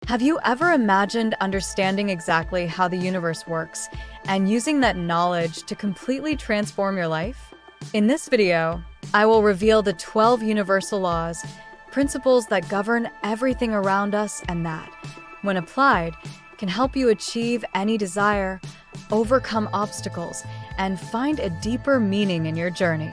Have you ever imagined understanding exactly how the universe works and using that knowledge to completely transform your life? In this video, I will reveal the 12 universal laws, principles that govern everything around us and that, when applied, can help you achieve any desire, overcome obstacles, and find a deeper meaning in your journey.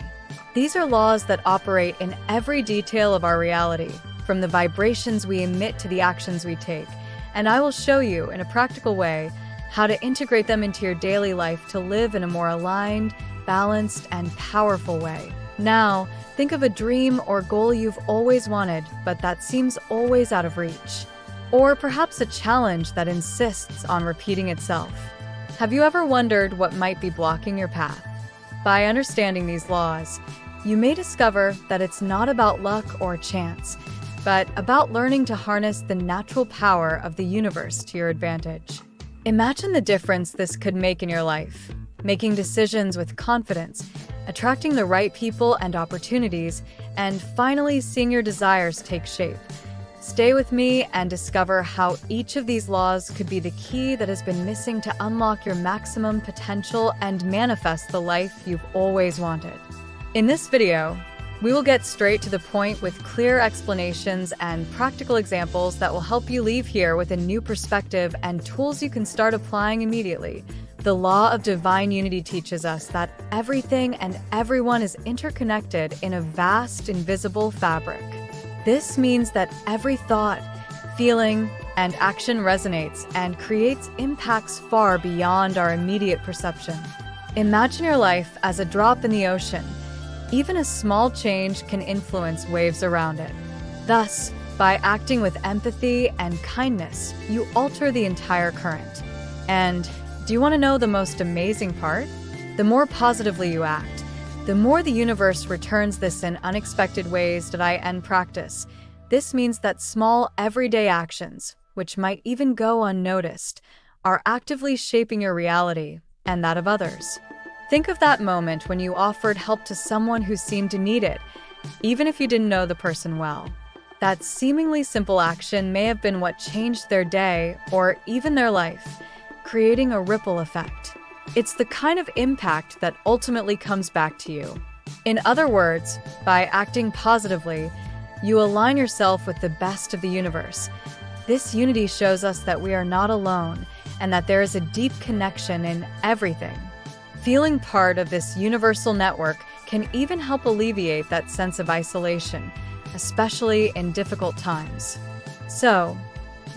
These are laws that operate in every detail of our reality, from the vibrations we emit to the actions we take, and I will show you in a practical way how to integrate them into your daily life to live in a more aligned, balanced, and powerful way. Now, think of a dream or goal you've always wanted, but that seems always out of reach. Or perhaps a challenge that insists on repeating itself. Have you ever wondered what might be blocking your path? By understanding these laws, you may discover that it's not about luck or chance, but about learning to harness the natural power of the universe to your advantage. Imagine the difference this could make in your life, making decisions with confidence, attracting the right people and opportunities, and finally seeing your desires take shape. Stay with me and discover how each of these laws could be the key that has been missing to unlock your maximum potential and manifest the life you've always wanted. In this video, we will get straight to the point with clear explanations and practical examples that will help you leave here with a new perspective and tools you can start applying immediately. The law of divine unity teaches us that everything and everyone is interconnected in a vast, invisible fabric. This means that every thought, feeling, and action resonates and creates impacts far beyond our immediate perception. Imagine your life as a drop in the ocean. Even a small change can influence waves around it. Thus, by acting with empathy and kindness, you alter the entire current. And do you want to know the most amazing part? The more positively you act, the more the universe returns this in unexpected ways that I end practice. This means that small, everyday actions, which might even go unnoticed, are actively shaping your reality and that of others. Think of that moment when you offered help to someone who seemed to need it, even if you didn't know the person well. That seemingly simple action may have been what changed their day or even their life, creating a ripple effect. It's the kind of impact that ultimately comes back to you. In other words, by acting positively, you align yourself with the best of the universe. This unity shows us that we are not alone and that there is a deep connection in everything. Feeling part of this universal network can even help alleviate that sense of isolation, especially in difficult times. So,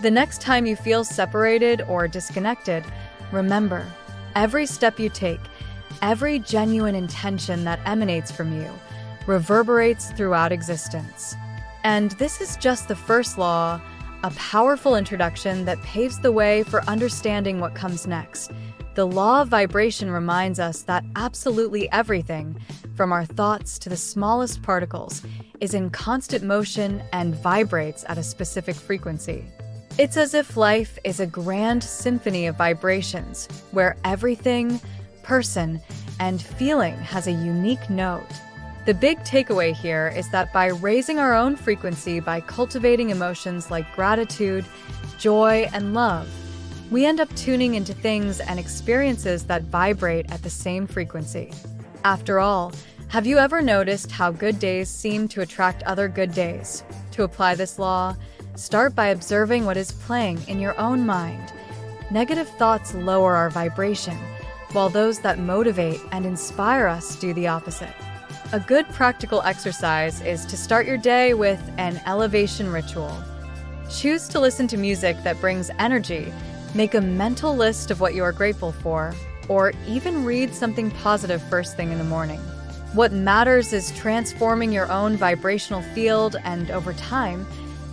the next time you feel separated or disconnected, remember, every step you take, every genuine intention that emanates from you, reverberates throughout existence. And this is just the first law, a powerful introduction that paves the way for understanding what comes next. The law of vibration reminds us that absolutely everything, from our thoughts to the smallest particles, is in constant motion and vibrates at a specific frequency. It's as if life is a grand symphony of vibrations, where everything, person, and feeling has a unique note. The big takeaway here is that by raising our own frequency by cultivating emotions like gratitude, joy, and love, we end up tuning into things and experiences that vibrate at the same frequency. After all, have you ever noticed how good days seem to attract other good days? To apply this law, start by observing what is playing in your own mind. Negative thoughts lower our vibration, while those that motivate and inspire us do the opposite. A good practical exercise is to start your day with an elevation ritual. Choose to listen to music that brings energy. Make a mental list of what you are grateful for, or even read something positive first thing in the morning. What matters is transforming your own vibrational field and, over time,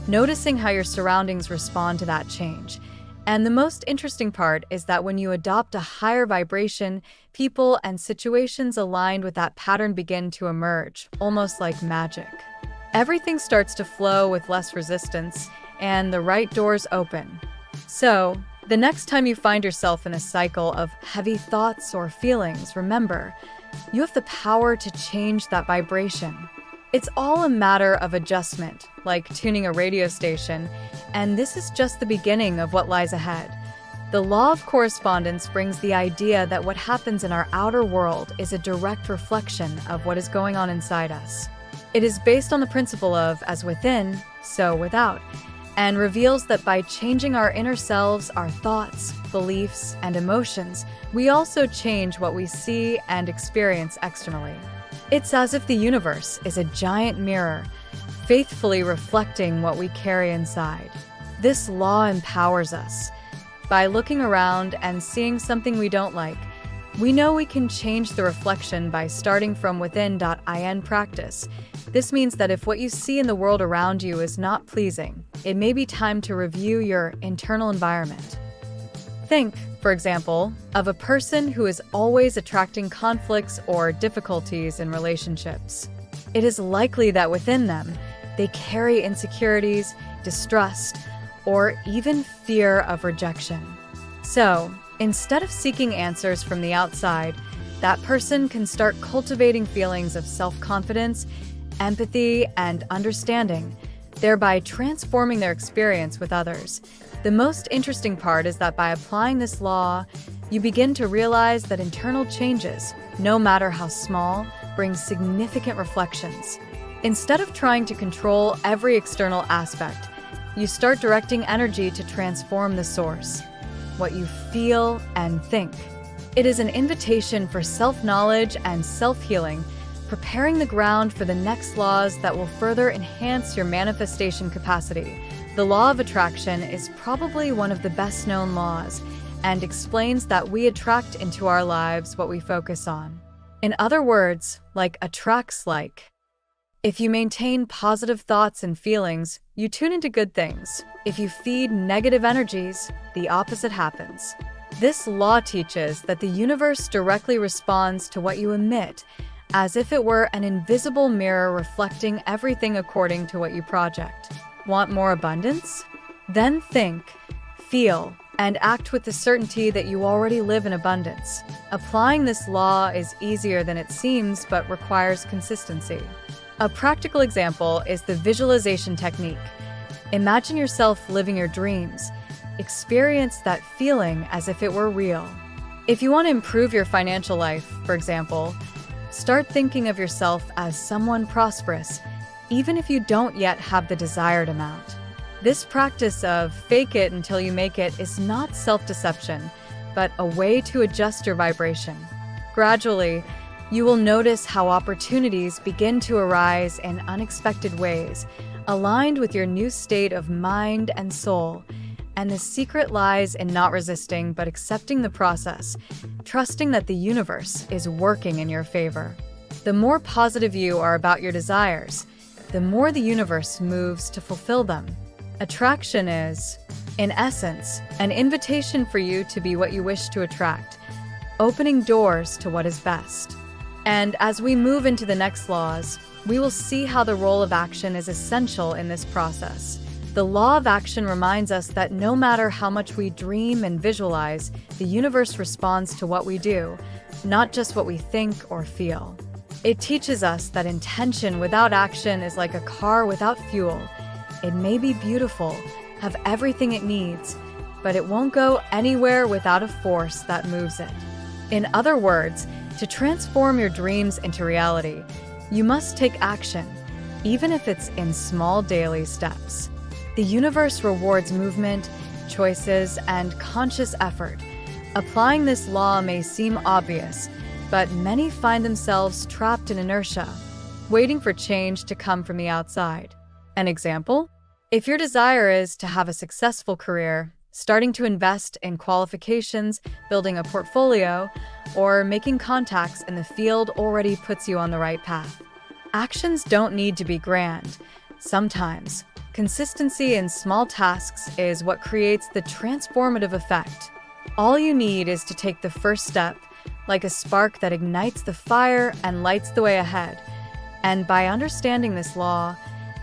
noticing how your surroundings respond to that change. And the most interesting part is that when you adopt a higher vibration, people and situations aligned with that pattern begin to emerge, almost like magic. Everything starts to flow with less resistance, and the right doors open. So, the next time you find yourself in a cycle of heavy thoughts or feelings, remember, you have the power to change that vibration. It's all a matter of adjustment, like tuning a radio station, and this is just the beginning of what lies ahead. The law of correspondence brings the idea that what happens in our outer world is a direct reflection of what is going on inside us. It is based on the principle of as within, so without, and reveals that by changing our inner selves, our thoughts, beliefs, and emotions, we also change what we see and experience externally. It's as if the universe is a giant mirror, faithfully reflecting what we carry inside. This law empowers us. By looking around and seeing something we don't like, we know we can change the reflection by starting from within.in practice. This means that if what you see in the world around you is not pleasing, it may be time to review your internal environment. Think, for example, of a person who is always attracting conflicts or difficulties in relationships. It is likely that within them, they carry insecurities, distrust, or even fear of rejection. So, instead of seeking answers from the outside, that person can start cultivating feelings of self-confidence, empathy, and understanding, thereby transforming their experience with others. The most interesting part is that by applying this law, you begin to realize that internal changes, no matter how small, bring significant reflections. Instead of trying to control every external aspect, you start directing energy to transform the source, what you feel and think. It is an invitation for self-knowledge and self-healing, preparing the ground for the next laws that will further enhance your manifestation capacity. The law of attraction is probably one of the best-known laws and explains that we attract into our lives what we focus on. In other words, like attracts like. If you maintain positive thoughts and feelings, you tune into good things. If you feed negative energies, the opposite happens. This law teaches that the universe directly responds to what you emit, as if it were an invisible mirror reflecting everything according to what you project. Want more abundance? Then think, feel, and act with the certainty that you already live in abundance. Applying this law is easier than it seems, but requires consistency. A practical example is the visualization technique. Imagine yourself living your dreams. Experience that feeling as if it were real. If you want to improve your financial life, for example, start thinking of yourself as someone prosperous, even if you don't yet have the desired amount. This practice of fake it until you make it is not self-deception, but a way to adjust your vibration. Gradually, you will notice how opportunities begin to arise in unexpected ways, aligned with your new state of mind and soul. And the secret lies in not resisting, but accepting the process, trusting that the universe is working in your favor. The more positive you are about your desires, the more the universe moves to fulfill them. Attraction is, in essence, an invitation for you to be what you wish to attract, opening doors to what is best. And as we move into the next laws, we will see how the role of action is essential in this process. The law of action reminds us that no matter how much we dream and visualize, the universe responds to what we do, not just what we think or feel. It teaches us that intention without action is like a car without fuel. It may be beautiful, have everything it needs, but it won't go anywhere without a force that moves it. In other words, to transform your dreams into reality, you must take action, even if it's in small daily steps. The universe rewards movement, choices, and conscious effort. Applying this law may seem obvious, but many find themselves trapped in inertia, waiting for change to come from the outside. An example? If your desire is to have a successful career, starting to invest in qualifications, building a portfolio, or making contacts in the field already puts you on the right path. Actions don't need to be grand. Sometimes, consistency in small tasks is what creates the transformative effect. All you need is to take the first step, like a spark that ignites the fire and lights the way ahead. And by understanding this law,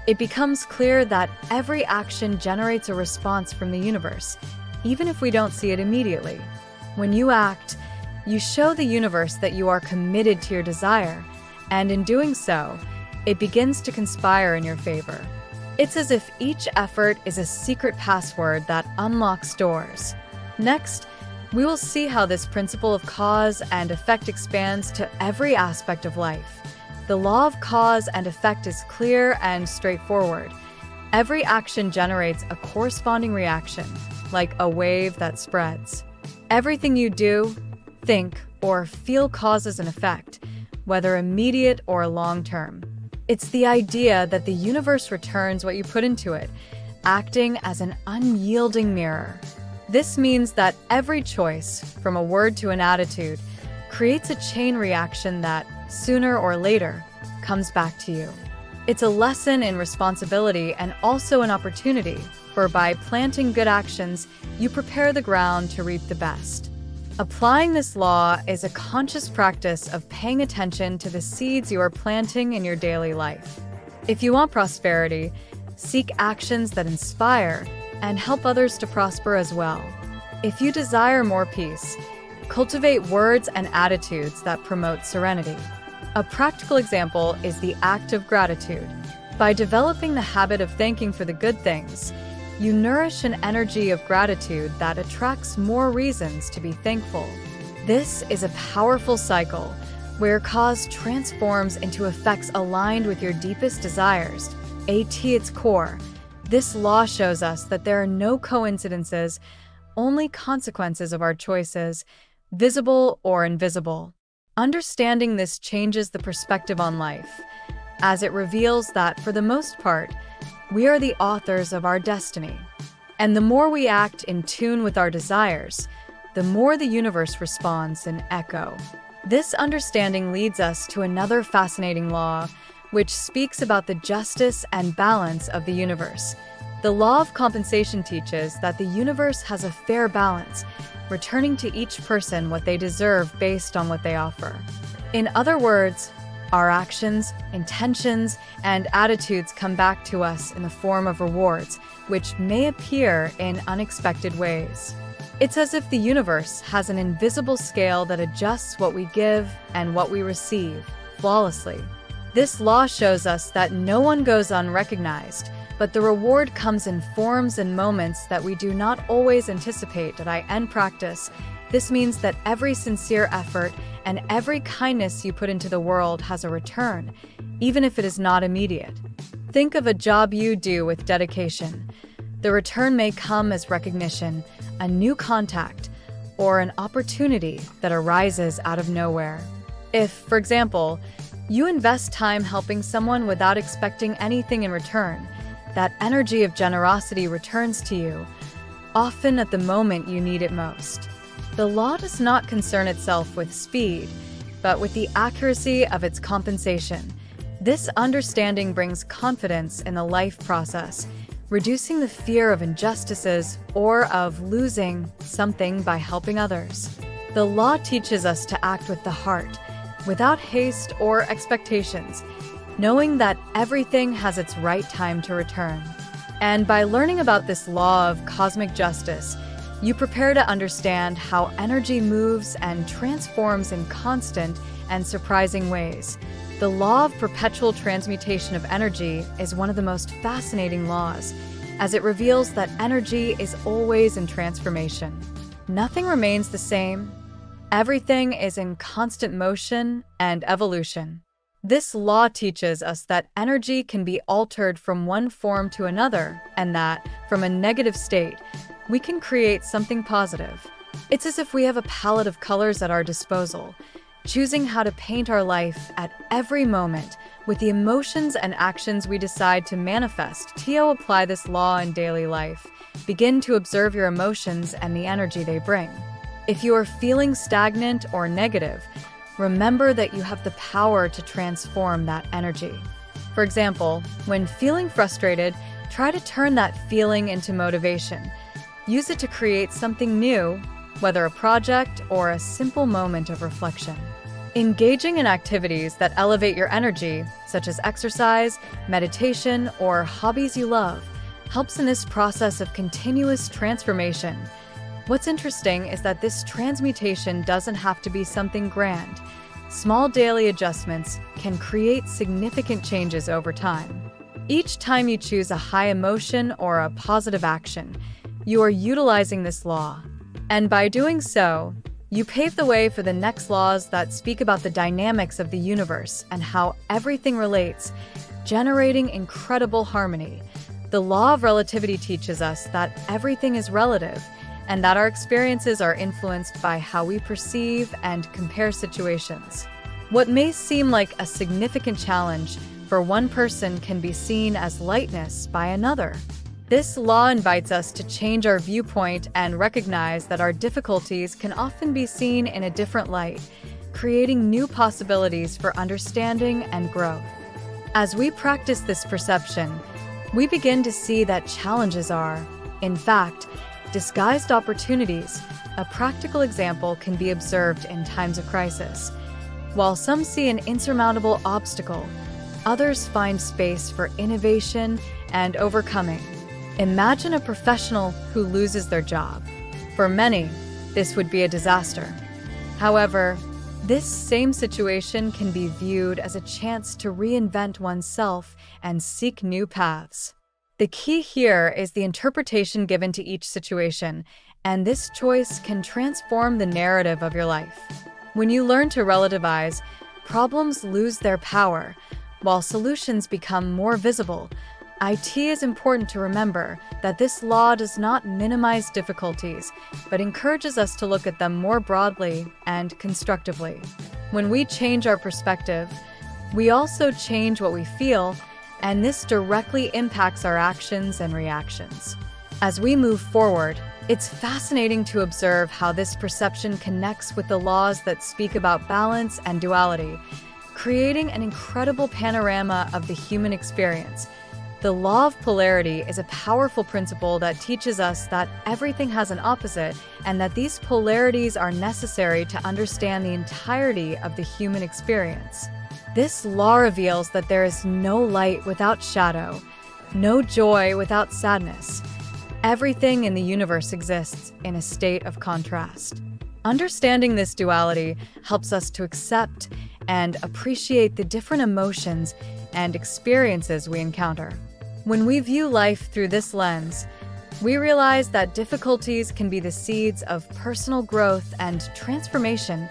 it becomes clear that every action generates a response from the universe, even if we don't see it immediately. When you act, you show the universe that you are committed to your desire, and in doing so, it begins to conspire in your favor. It's as if each effort is a secret password that unlocks doors. Next, we will see how this principle of cause and effect expands to every aspect of life. The law of cause and effect is clear and straightforward. Every action generates a corresponding reaction, like a wave that spreads. Everything you do, think, or feel causes an effect, whether immediate or long-term. It's the idea that the universe returns what you put into it, acting as an unyielding mirror. This means that every choice, from a word to an attitude, creates a chain reaction that, sooner or later, comes back to you. It's a lesson in responsibility and also an opportunity, for by planting good actions, you prepare the ground to reap the best. Applying this law is a conscious practice of paying attention to the seeds you are planting in your daily life. If you want prosperity, seek actions that inspire and help others to prosper as well. If you desire more peace, cultivate words and attitudes that promote serenity. A practical example is the act of gratitude. By developing the habit of thanking for the good things, you nourish an energy of gratitude that attracts more reasons to be thankful. This is a powerful cycle where cause transforms into effects aligned with your deepest desires. At its core, this law shows us that there are no coincidences, only consequences of our choices, visible or invisible. Understanding this changes the perspective on life, as it reveals that, for the most part, we are the authors of our destiny. And the more we act in tune with our desires, the more the universe responds in echo. This understanding leads us to another fascinating law, which speaks about the justice and balance of the universe. The law of compensation teaches that the universe has a fair balance, returning to each person what they deserve based on what they offer. In other words, our actions, intentions, and attitudes come back to us in the form of rewards, which may appear in unexpected ways. It's as if the universe has an invisible scale that adjusts what we give and what we receive flawlessly. This law shows us that no one goes unrecognized, but the reward comes in forms and moments that we do not always anticipate. In practice, this means that every sincere effort and every kindness you put into the world has a return, even if it is not immediate. Think of a job you do with dedication. The return may come as recognition, a new contact, or an opportunity that arises out of nowhere. If, for example, you invest time helping someone without expecting anything in return, that energy of generosity returns to you, often at the moment you need it most. The law does not concern itself with speed, but with the accuracy of its compensation. This understanding brings confidence in the life process, reducing the fear of injustices or of losing something by helping others. The law teaches us to act with the heart, without haste or expectations, knowing that everything has its right time to return. And by learning about this law of cosmic justice, you prepare to understand how energy moves and transforms in constant and surprising ways. The law of perpetual transmutation of energy is one of the most fascinating laws, as it reveals that energy is always in transformation. Nothing remains the same. Everything is in constant motion and evolution. This law teaches us that energy can be altered from one form to another, and that, from a negative state, we can create something positive. It's as if we have a palette of colors at our disposal, choosing how to paint our life at every moment with the emotions and actions we decide to manifest. To apply this law in daily life, begin to observe your emotions and the energy they bring. If you are feeling stagnant or negative, remember that you have the power to transform that energy. For example, when feeling frustrated, try to turn that feeling into motivation. Use it to create something new, whether a project or a simple moment of reflection. Engaging in activities that elevate your energy, such as exercise, meditation, or hobbies you love, helps in this process of continuous transformation. What's interesting is that this transmutation doesn't have to be something grand. Small daily adjustments can create significant changes over time. Each time you choose a high emotion or a positive action, you are utilizing this law. And by doing so, you pave the way for the next laws that speak about the dynamics of the universe and how everything relates, generating incredible harmony. The law of relativity teaches us that everything is relative and that our experiences are influenced by how we perceive and compare situations. What may seem like a significant challenge for one person can be seen as lightness by another. This law invites us to change our viewpoint and recognize that our difficulties can often be seen in a different light, creating new possibilities for understanding and growth. As we practice this perception, we begin to see that challenges are, in fact, disguised opportunities. A practical example can be observed in times of crisis. While some see an insurmountable obstacle, others find space for innovation and overcoming. Imagine a professional who loses their job. For many, this would be a disaster. However, this same situation can be viewed as a chance to reinvent oneself and seek new paths. The key here is the interpretation given to each situation, and this choice can transform the narrative of your life. When you learn to relativize, problems lose their power, while solutions become more visible. It is important to remember that this law does not minimize difficulties, but encourages us to look at them more broadly and constructively. When we change our perspective, we also change what we feel, and this directly impacts our actions and reactions. As we move forward, it's fascinating to observe how this perception connects with the laws that speak about balance and duality, creating an incredible panorama of the human experience. The law of polarity is a powerful principle that teaches us that everything has an opposite and that these polarities are necessary to understand the entirety of the human experience. This law reveals that there is no light without shadow, no joy without sadness. Everything in the universe exists in a state of contrast. Understanding this duality helps us to accept and appreciate the different emotions and experiences we encounter. When we view life through this lens, we realize that difficulties can be the seeds of personal growth and transformation.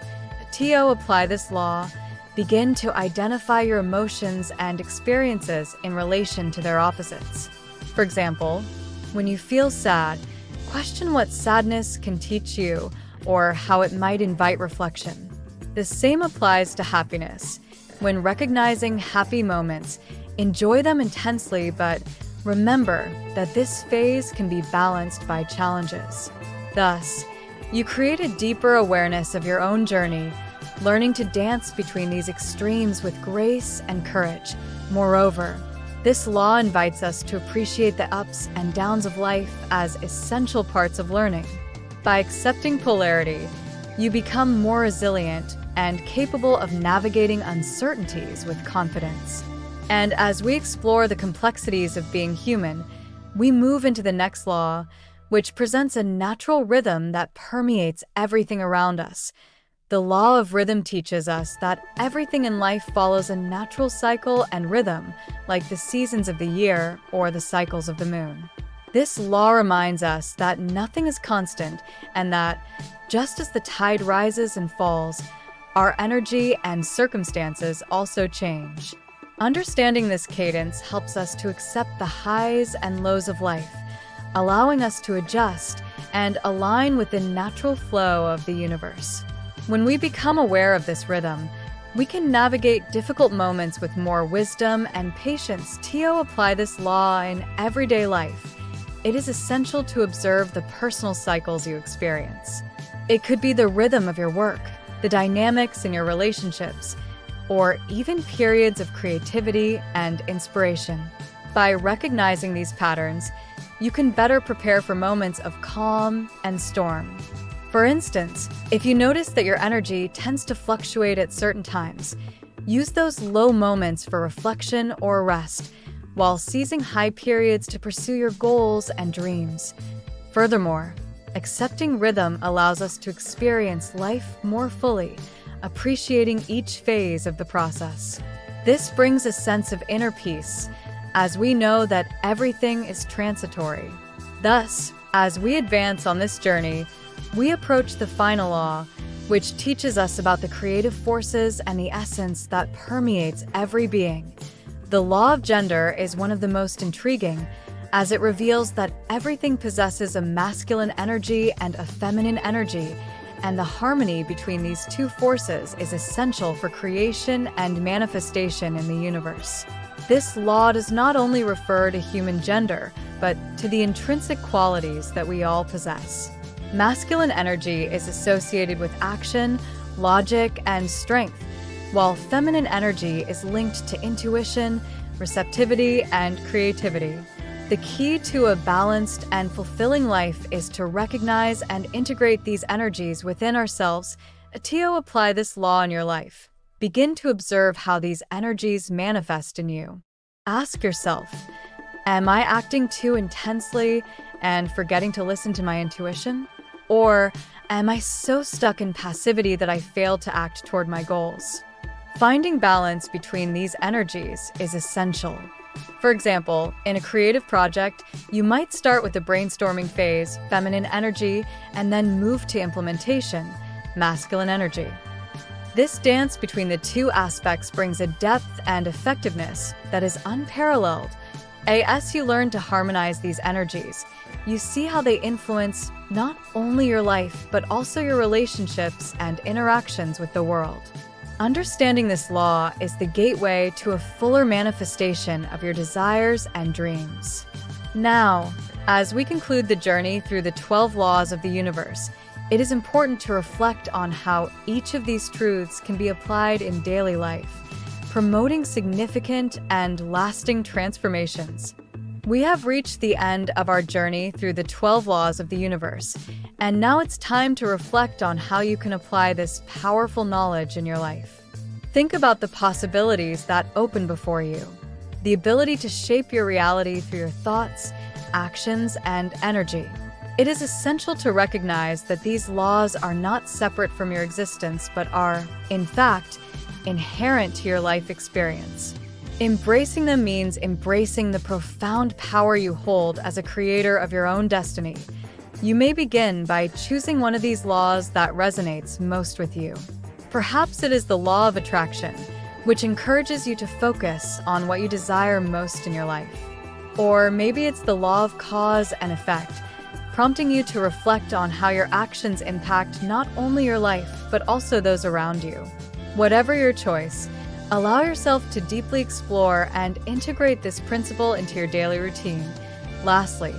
To apply this law, begin to identify your emotions and experiences in relation to their opposites. For example, when you feel sad, question what sadness can teach you or how it might invite reflection. The same applies to happiness. When recognizing happy moments, enjoy them intensely, but remember that this phase can be balanced by challenges. Thus, you create a deeper awareness of your own journey, learning to dance between these extremes with grace and courage. Moreover, this law invites us to appreciate the ups and downs of life as essential parts of learning. By accepting polarity, you become more resilient and capable of navigating uncertainties with confidence. And as we explore the complexities of being human, we move into the next law, which presents a natural rhythm that permeates everything around us. The law of rhythm teaches us that everything in life follows a natural cycle and rhythm, like the seasons of the year or the cycles of the moon. This law reminds us that nothing is constant and that, just as the tide rises and falls, our energy and circumstances also change. Understanding this cadence helps us to accept the highs and lows of life, allowing us to adjust and align with the natural flow of the universe. When we become aware of this rhythm, we can navigate difficult moments with more wisdom and patience. To apply this law in everyday life, it is essential to observe the personal cycles you experience. It could be the rhythm of your work, the dynamics in your relationships, or even periods of creativity and inspiration. By recognizing these patterns, you can better prepare for moments of calm and storm. For instance, if you notice that your energy tends to fluctuate at certain times, use those low moments for reflection or rest, while seizing high periods to pursue your goals and dreams. Furthermore, accepting rhythm allows us to experience life more fully, appreciating each phase of the process. This brings a sense of inner peace, as we know that everything is transitory. Thus, as we advance on this journey, we approach the final law, which teaches us about the creative forces and the essence that permeates every being. The law of gender is one of the most intriguing, as it reveals that everything possesses a masculine energy and a feminine energy, and the harmony between these two forces is essential for creation and manifestation in the universe. This law does not only refer to human gender, but to the intrinsic qualities that we all possess. Masculine energy is associated with action, logic, and strength, while feminine energy is linked to intuition, receptivity, and creativity. The key to a balanced and fulfilling life is to recognize and integrate these energies within ourselves. To apply this law in your life, begin to observe how these energies manifest in you. Ask yourself, am I acting too intensely and forgetting to listen to my intuition? Or am I so stuck in passivity that I fail to act toward my goals? Finding balance between these energies is essential. For example, in a creative project, you might start with the brainstorming phase, feminine energy, and then move to implementation, masculine energy. This dance between the two aspects brings a depth and effectiveness that is unparalleled. As you learn to harmonize these energies, you see how they influence not only your life, but also your relationships and interactions with the world. Understanding this law is the gateway to a fuller manifestation of your desires and dreams. Now, as we conclude the journey through the 12 laws of the universe, it is important to reflect on how each of these truths can be applied in daily life, promoting significant and lasting transformations. We have reached the end of our journey through the 12 laws of the universe, and now it's time to reflect on how you can apply this powerful knowledge in your life. Think about the possibilities that open before you, the ability to shape your reality through your thoughts, actions, and energy. It is essential to recognize that these laws are not separate from your existence, but are, in fact, inherent to your life experience. Embracing them means embracing the profound power you hold as a creator of your own destiny. You may begin by choosing one of these laws that resonates most with you. Perhaps it is the law of attraction, which encourages you to focus on what you desire most in your life. Or maybe it's the law of cause and effect, prompting you to reflect on how your actions impact not only your life, but also those around you. Whatever your choice, allow yourself to deeply explore and integrate this principle into your daily routine. Lastly,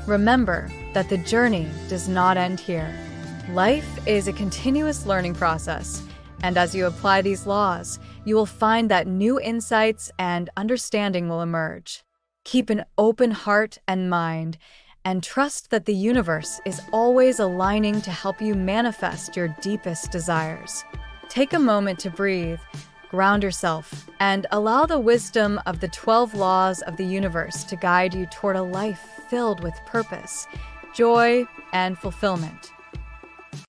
remember that the journey does not end here. Life is a continuous learning process, and as you apply these laws, you will find that new insights and understanding will emerge. Keep an open heart and mind, and trust that the universe is always aligning to help you manifest your deepest desires. Take a moment to breathe, ground yourself, and allow the wisdom of the 12 laws of the universe to guide you toward a life filled with purpose, joy, and fulfillment.